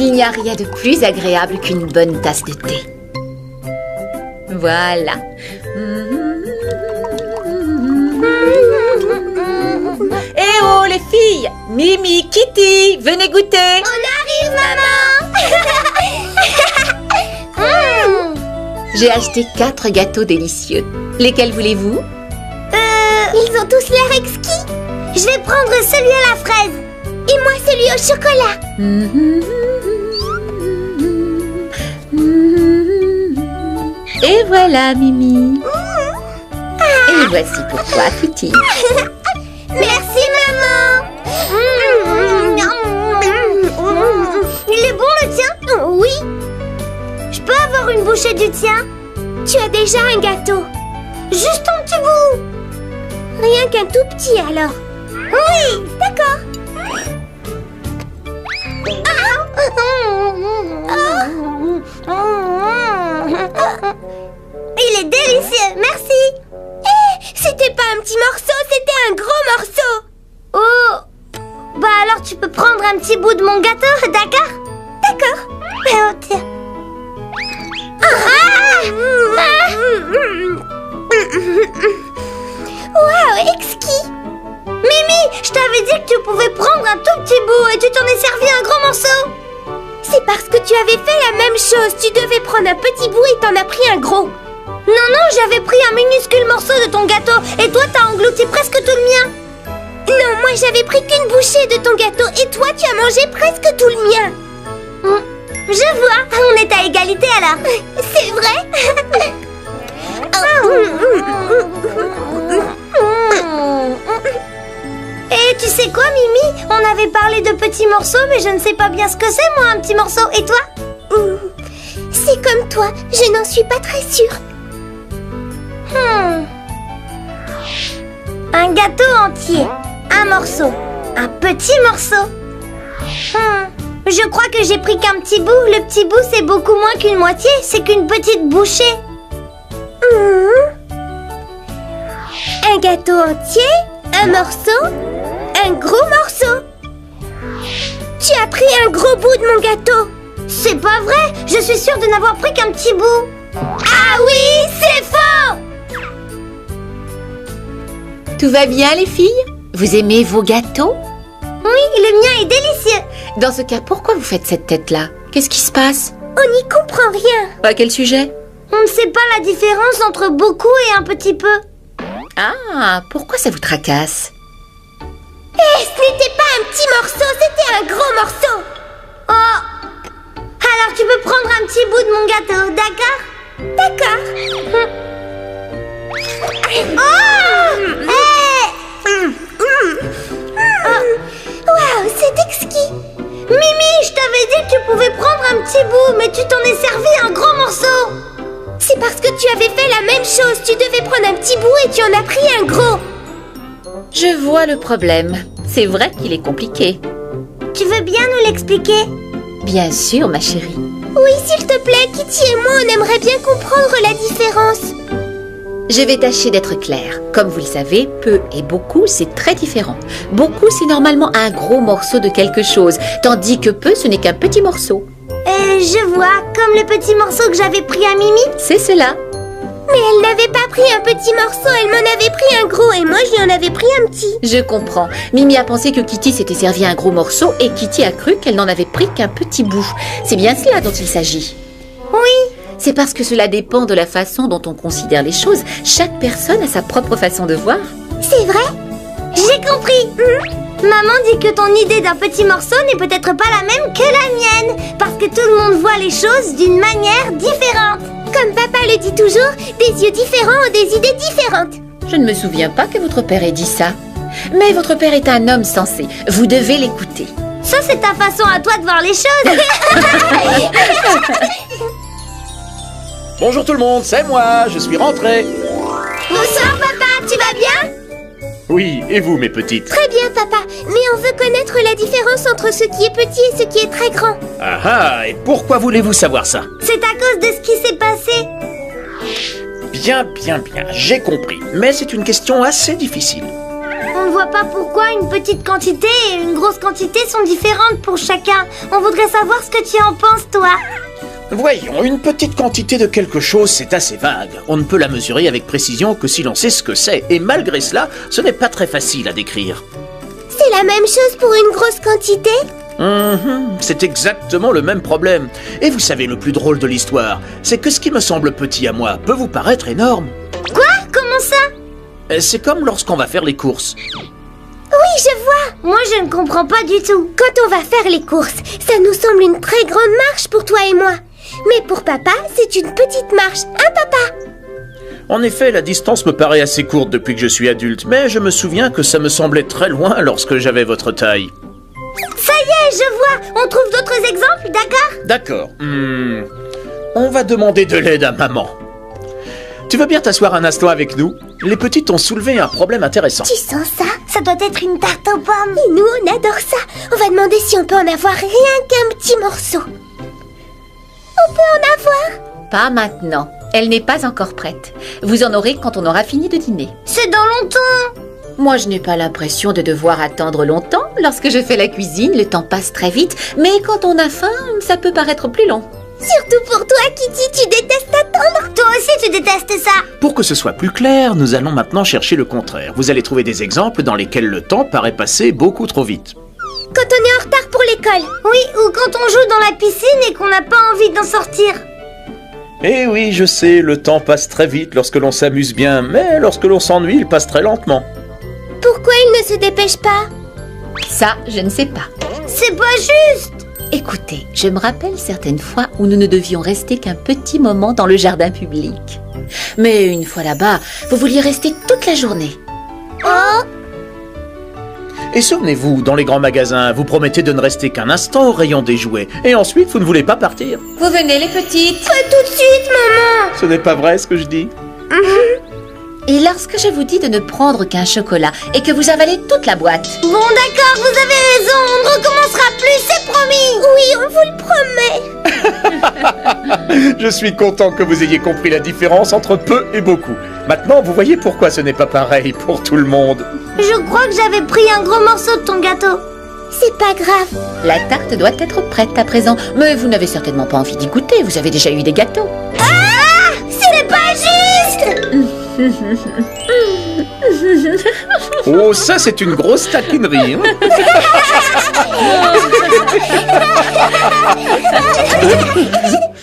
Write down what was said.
Il n'y a rien de plus agréable qu'une bonne tasse de thé. Voilà. Eh oh les filles! Mimi, Kitty, venez goûter! On arrive, maman! J'ai acheté 4 gâteaux délicieux. Lesquels voulez-vous? Ils ont tous l'air exquis. Je vais prendre celui à la fraise. Et moi celui au chocolat. Et voilà, Mimi. Et voici pour toi, Kitty. Merci, maman. Il est bon le tien? Oui. Je peux avoir une bouchée du tien? Tu as déjà un gâteau. Juste un petit bout. Rien qu'un tout petit alors. Oui, d'accord. Il est délicieux, merci. C'était pas un petit morceau, c'était un gros morceau. Oh, bah alors tu peux prendre un petit bout de mon gâteau, d'accord? D'accord. Oh, tiens. Waouh, exquis. Mimi, je t'avais dit que tu pouvais prendre un tout petit bout et tu t'en es servi un gros morceau. C'est parce que tu avais fait la même chose. Tu devais prendre un petit bout et t'en as pris un gros. Non, j'avais pris un minuscule morceau de ton gâteau et toi t'as englouti presque tout le mien. Non, moi j'avais pris qu'une bouchée de ton gâteau et toi tu as mangé presque tout le mien. Je vois, on est à égalité alors. C'est vrai? Et tu sais quoi, Mimi? On avait parlé de petits morceaux, mais je ne sais pas bien ce que c'est, moi, un petit morceau. Et toi? C'est comme toi, je n'en suis pas très sûre. Un gâteau entier, un morceau, un petit morceau. Je crois que j'ai pris qu'un petit bout. Le petit bout, c'est beaucoup moins qu'une moitié, c'est qu'une petite bouchée. Un gâteau entier, un morceau, un gros morceau. Tu as pris un gros bout de mon gâteau. C'est pas vrai, je suis sûre de n'avoir pris qu'un petit bout. Ah oui, c'est faux! Tout va bien, les filles? Vous aimez vos gâteaux? Oui, le mien est délicieux. Dans ce cas, pourquoi vous faites cette tête-là? Qu'est-ce qui se passe? On n'y comprend rien. À quel sujet? On ne sait pas la différence entre beaucoup et un petit peu. Ah, pourquoi ça vous tracasse? Ce n'était pas un petit morceau, c'était un gros morceau. Oh, alors tu peux prendre un petit bout de mon gâteau, d'accord? D'accord. Waouh, c'est exquis. Mimi, je t'avais dit que tu pouvais prendre un petit bout, mais tu t'en es servi un gros morceau. C'est parce que tu avais fait la même chose. Tu devais prendre un petit bout et tu en as pris un gros. Je vois le problème. C'est vrai qu'il est compliqué. Tu veux bien nous l'expliquer? Bien sûr, ma chérie. Oui, s'il te plaît, Kitty et moi, on aimerait bien comprendre la différence. Je vais tâcher d'être claire. Comme vous le savez, peu et beaucoup, c'est très différent. Beaucoup, c'est normalement un gros morceau de quelque chose, tandis que peu, ce n'est qu'un petit morceau. Je vois, comme le petit morceau que j'avais pris à Mimi. C'est cela. Mais elle n'avait pas pris un petit morceau, elle m'en avait pris un gros et moi je lui en avais pris un petit. Je comprends. Mimi a pensé que Kitty s'était servi un gros morceau et Kitty a cru qu'elle n'en avait pris qu'un petit bout. C'est bien cela dont il s'agit. Oui. C'est parce que cela dépend de la façon dont on considère les choses. Chaque personne a sa propre façon de voir. C'est vrai? J'ai compris. Maman dit que ton idée d'un petit morceau n'est peut-être pas la même que la mienne, parce que tout le monde voit les choses d'une manière différente. Comme papa le dit toujours, des yeux différents ont des idées différentes. Je ne me souviens pas que votre père ait dit ça. Mais votre père est un homme sensé. Vous devez l'écouter. Ça, c'est ta façon à toi de voir les choses. Bonjour tout le monde, c'est moi, je suis rentré. Bonsoir papa, tu vas bien? Oui, et vous mes petites? Très bien papa, mais on veut connaître la différence entre ce qui est petit et ce qui est très grand. Ah ah, et pourquoi voulez-vous savoir ça? C'est à cause de ce qui s'est passé. Bien, j'ai compris, mais c'est une question assez difficile. vois pas pourquoi une petite quantité et une grosse quantité sont différentes pour chacun. On voudrait savoir ce que tu en penses, toi. Voyons, une petite quantité de quelque chose, c'est assez vague. On ne peut la mesurer avec précision que si l'on sait ce que c'est. Et malgré cela, ce n'est pas très facile à décrire. C'est la même chose pour une grosse quantité? C'est exactement le même problème. Et vous savez, le plus drôle de l'histoire, c'est que ce qui me semble petit à moi peut vous paraître énorme. Quoi? Comment ça? C'est comme lorsqu'on va faire les courses. Oui, je vois. Moi, je ne comprends pas du tout. Quand on va faire les courses, ça nous semble une très grande marche pour toi et moi. Mais pour papa, c'est une petite marche, hein, papa? En effet, la distance me paraît assez courte depuis que je suis adulte, mais je me souviens que ça me semblait très loin lorsque j'avais votre taille. Ça y est, je vois. On trouve d'autres exemples, d'accord? D'accord. On va demander de l'aide à maman. Tu veux bien t'asseoir un instant avec nous? Les petites ont soulevé un problème intéressant. Tu sens ça? Ça doit être une tarte aux pommes. Et nous, on adore ça. On va demander si on peut en avoir rien qu'un petit morceau. On peut en avoir? Pas maintenant. Elle n'est pas encore prête. Vous en aurez quand on aura fini de dîner. C'est dans longtemps. Moi, je n'ai pas l'impression de devoir attendre longtemps. Lorsque je fais la cuisine, le temps passe très vite. Mais quand on a faim, ça peut paraître plus long. Surtout pour toi, Kitty, tu détestes attendre. Toi aussi, tu détestes ça. Pour que ce soit plus clair, nous allons maintenant chercher le contraire. Vous allez trouver des exemples dans lesquels le temps paraît passer beaucoup trop vite. Quand on est en retard pour l'école. Oui, ou quand on joue dans la piscine et qu'on n'a pas envie d'en sortir. Eh oui, je sais, le temps passe très vite lorsque l'on s'amuse bien, mais lorsque l'on s'ennuie, il passe très lentement. Pourquoi il ne se dépêche pas? Ça, je ne sais pas. C'est pas juste. Écoutez, je me rappelle certaines fois où nous ne devions rester qu'un petit moment dans le jardin public. Mais une fois là-bas, vous vouliez rester toute la journée. Oh. Et souvenez-vous, dans les grands magasins, vous promettez de ne rester qu'un instant au rayon des jouets, et ensuite vous ne voulez pas partir. Vous venez les petites? Pas tout de suite, maman. Ce n'est pas vrai ce que je dis. Et lorsque je vous dis de ne prendre qu'un chocolat et que vous avalez toute la boîte? Bon, d'accord, vous avez raison. On ne recommencera plus, c'est promis. Oui, on vous le promet. Je suis content que vous ayez compris la différence entre peu et beaucoup. Maintenant, vous voyez pourquoi ce n'est pas pareil pour tout le monde. Je crois que j'avais pris un gros morceau de ton gâteau. C'est pas grave. La tarte doit être prête à présent. Mais vous n'avez certainement pas envie d'y goûter. Vous avez déjà eu des gâteaux. Ah! Ce n'est pas juste. Oh, ça c'est une grosse taquinerie. Hein.